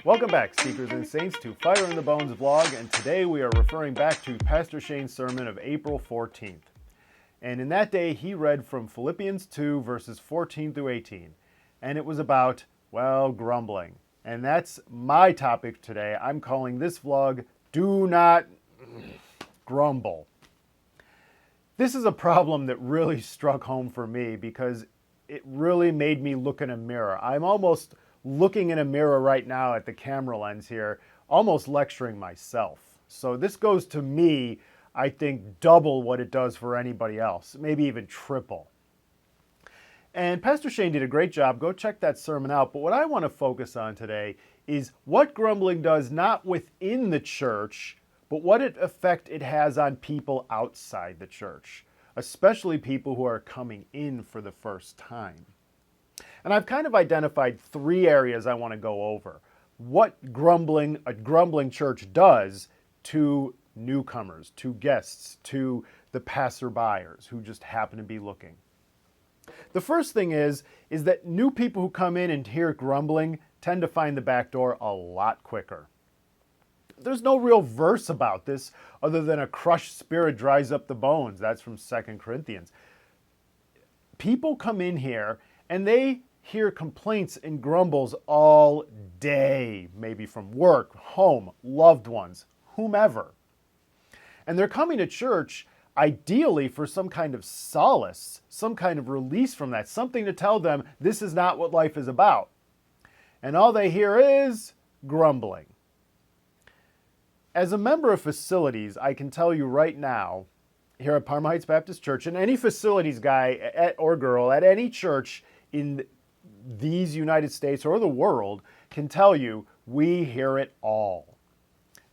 Welcome back, Seekers and Saints, to Fire in the Bones vlog, and today we are referring back to Pastor Shane's sermon of April 14th. And in that day, he read from Philippians 2, verses 14 through 18. And it was about, well, grumbling. And that's my topic today. I'm calling this vlog, Do Not Grumble. This is a problem that really struck home for me because it really made me look in a mirror. I'm almost looking in a mirror right now at the camera lens here, almost lecturing myself. So this goes to me, I think, double what it does for anybody else, maybe even triple. And Pastor Shane did a great job. Go check that sermon out. But what I want to focus on today is what grumbling does not within the church, but what effect it has on people outside the church, especially people who are coming in for the first time. And I've kind of identified three areas I want to go over. What a grumbling church does to newcomers, to guests, to the passerbyers who just happen to be looking. The first thing is that new people who come in and hear grumbling tend to find the back door a lot quicker. There's no real verse about this other than a crushed spirit dries up the bones. That's from 2 Corinthians. People come in here and they hear complaints and grumbles all day, maybe from work, home, loved ones, whomever. And they're coming to church ideally for some kind of solace, some kind of release from that, something to tell them this is not what life is about. And all they hear is grumbling. As a member of facilities, I can tell you right now, here at Parma Heights Baptist Church, and any facilities guy or girl at any church in these United States or the world can tell you, we hear it all.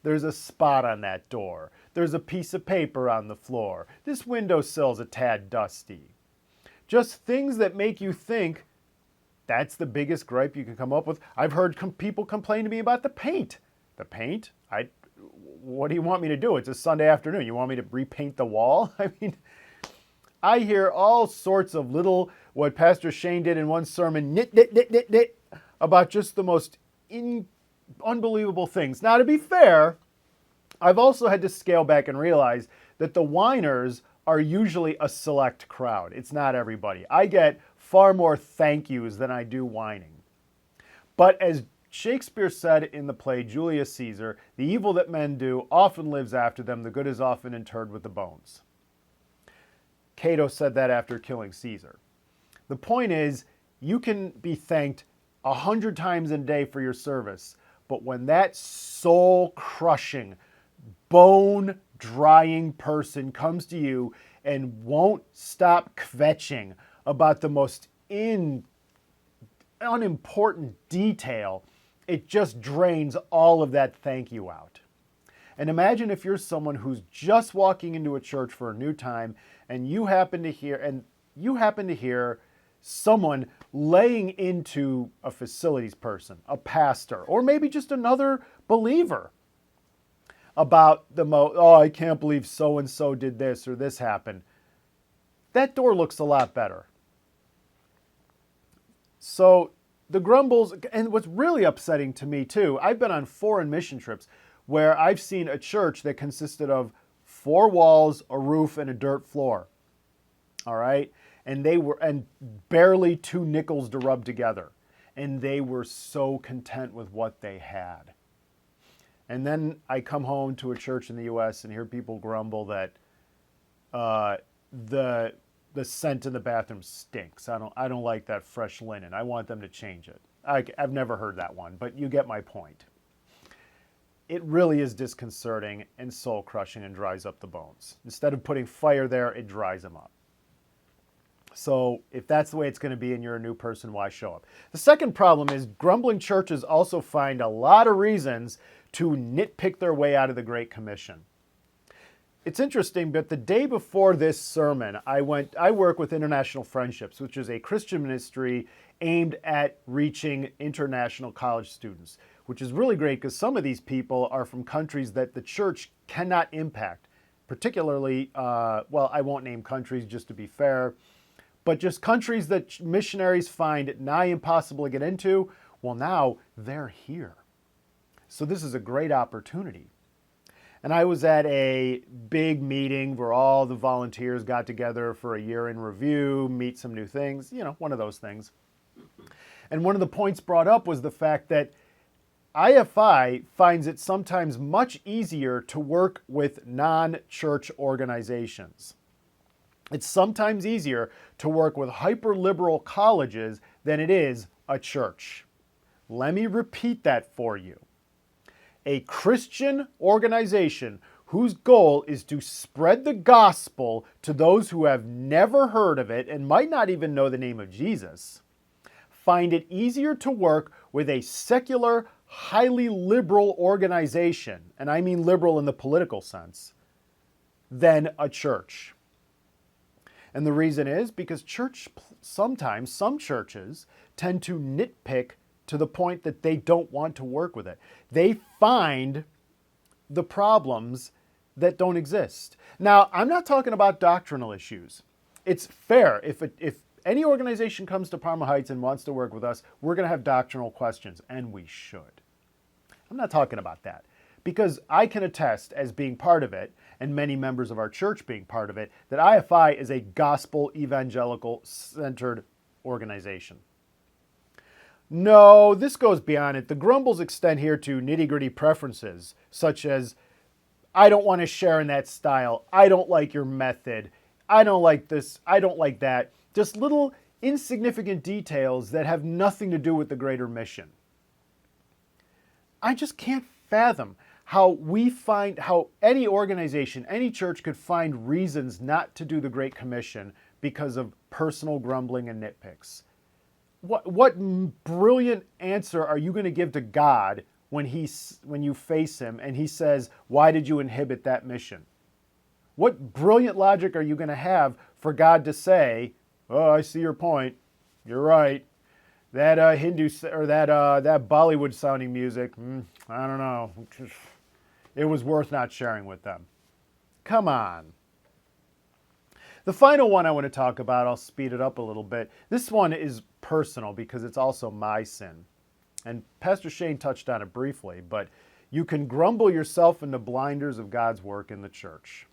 There's a spot on that door. There's a piece of paper on the floor. This windowsill's a tad dusty. Just things that make you think that's the biggest gripe you can come up with. I've heard people complain to me about the paint. The paint? What do you want me to do? It's a Sunday afternoon. You want me to repaint the wall? I hear all sorts of little, what Pastor Shane did in one sermon, nit, about just the most unbelievable things. Now, to be fair, I've also had to scale back and realize that the whiners are usually a select crowd. It's not everybody. I get far more thank yous than I do whining. But as Shakespeare said in the play Julius Caesar, the evil that men do often lives after them, the good is often interred with the bones. Cato said that after killing Caesar. The point is, you can be thanked 100 times a day for your service, but when that soul-crushing, bone-drying person comes to you and won't stop kvetching about the most unimportant detail, it just drains all of that thank you out. And imagine if you're someone who's just walking into a church for a new time and you happen to hear someone laying into a facilities person, a pastor, or maybe just another believer about I can't believe so-and-so did this or this happened. That door looks a lot better. So the grumbles, and what's really upsetting to me too, I've been on foreign mission trips where I've seen a church that consisted of 4 walls, a roof, and a dirt floor. All right? And barely 2 nickels to rub together. And they were so content with what they had. And then I come home to a church in the U.S. and hear people grumble that the scent in the bathroom stinks. I don't like that fresh linen. I want them to change it. I've never heard that one, but you get my point. It really is disconcerting and soul-crushing and dries up the bones. Instead of putting fire there, it dries them up. So if that's the way it's going to be and you're a new person, why show up? The second problem is grumbling churches also find a lot of reasons to nitpick their way out of the Great Commission. It's interesting, but the day before this sermon, I work with International Friendships, which is a Christian ministry aimed at reaching international college students, which is really great because some of these people are from countries that the church cannot impact, particularly, I won't name countries just to be fair, but just countries that missionaries find nigh impossible to get into. Well, now they're here. So this is a great opportunity. And I was at a big meeting where all the volunteers got together for a year in review, meet some new things, one of those things. And one of the points brought up was the fact that IFI finds it sometimes much easier to work with non-church organizations. It's sometimes easier to work with hyper-liberal colleges than it is a church. Let me repeat that for you. A Christian organization whose goal is to spread the gospel to those who have never heard of it and might not even know the name of Jesus, find it easier to work with a secular, highly liberal organization, and I mean liberal in the political sense, than a church. And the reason is because sometimes some churches tend to nitpick to the point that they don't want to work with it. They find the problems that don't exist. Now, I'm not talking about doctrinal issues. It's fair. If any organization comes to Parma Heights and wants to work with us, we're going to have doctrinal questions, and we should. I'm not talking about that, because I can attest, as being part of it, and many members of our church being part of it, that IFI is a gospel evangelical-centered organization. No, this goes beyond it. The grumbles extend here to nitty-gritty preferences, such as, I don't want to share in that style, I don't like your method, I don't like this, I don't like that. Just little insignificant details that have nothing to do with the greater mission. I just can't fathom how any organization, any church could find reasons not to do the Great Commission because of personal grumbling and nitpicks. What brilliant answer are you going to give to God when you face him and he says, "Why did you inhibit that mission?" What brilliant logic are you going to have for God to say, "Oh, I see your point. You're right. That Hindu or that Bollywood sounding music, I don't know. It was worth not sharing with them." Come on. The final one I want to talk about, I'll speed it up a little bit. This one is personal because it's also my sin. And Pastor Shane touched on it briefly, but you can grumble yourself into blinders of God's work in the church.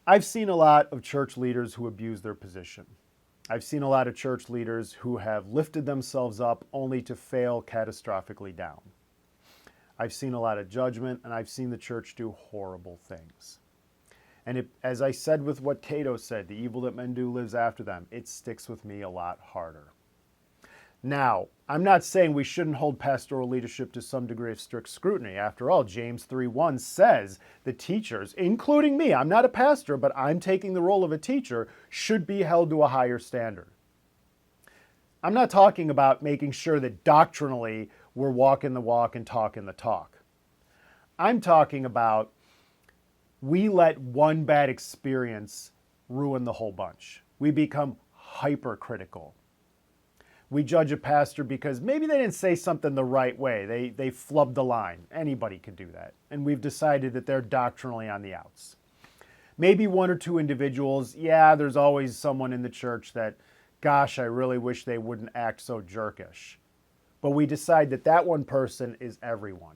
I've seen a lot of church leaders who abuse their position. I've seen a lot of church leaders who have lifted themselves up only to fail catastrophically down. I've seen a lot of judgment, and I've seen the church do horrible things. And as I said with what Cato said, the evil that men do lives after them, it sticks with me a lot harder. Now, I'm not saying we shouldn't hold pastoral leadership to some degree of strict scrutiny. After all, James 3:1 says the teachers, including me, I'm not a pastor, but I'm taking the role of a teacher, should be held to a higher standard. I'm not talking about making sure that doctrinally we're walking the walk and talking the talk. I'm talking about we let one bad experience ruin the whole bunch. We become hypercritical. We judge a pastor because maybe they didn't say something the right way. They flubbed the line. Anybody could do that. And we've decided that they're doctrinally on the outs. Maybe one or two individuals, there's always someone in the church that, gosh, I really wish they wouldn't act so jerkish. But we decide that that one person is everyone.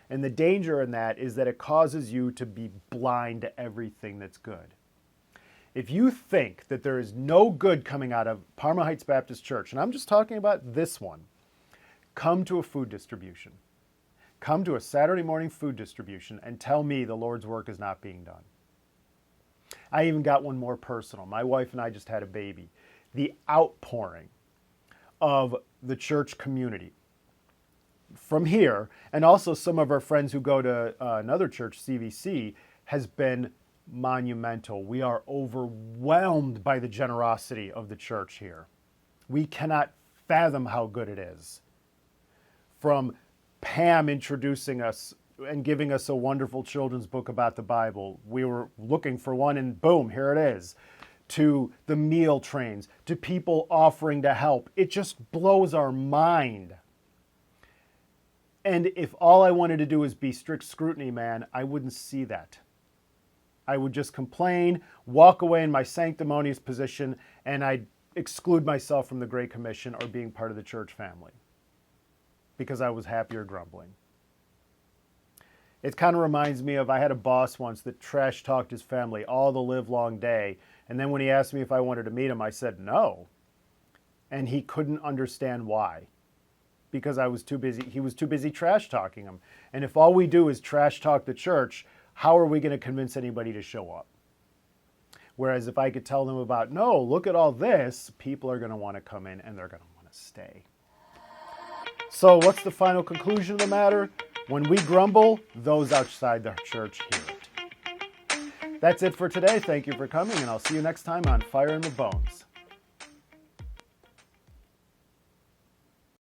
And the danger in that is that it causes you to be blind to everything that's good. If you think that there is no good coming out of Parma Heights Baptist Church, and I'm just talking about this one, come to a food distribution. Come to a Saturday morning food distribution and tell me the Lord's work is not being done. I even got one more personal. My wife and I just had a baby. The outpouring of the church community from here, and also some of our friends who go to another church, CVC, has been monumental. We are overwhelmed by the generosity of the church here. We cannot fathom how good it is. From Pam introducing us and giving us a wonderful children's book about the Bible. We were looking for one and boom, here it is. To the meal trains, to people offering to help. It just blows our mind. And if all I wanted to do was be strict scrutiny, man, I wouldn't see that. I would just complain, walk away in my sanctimonious position, and I'd exclude myself from the Great Commission or being part of the church family. because I was happier grumbling. It kind of reminds me of, I had a boss once that trash talked his family all the live long day. And then when he asked me if I wanted to meet him, I said no. And he couldn't understand why. Because I was too busy. He was too busy trash talking him. And if all we do is trash talk the church, how are we going to convince anybody to show up? Whereas if I could tell them about, no, look at all this, people are going to want to come in and they're going to want to stay. So what's the final conclusion of the matter? When we grumble, those outside the church hear it. That's it for today. Thank you for coming, and I'll see you next time on Fire in the Bones.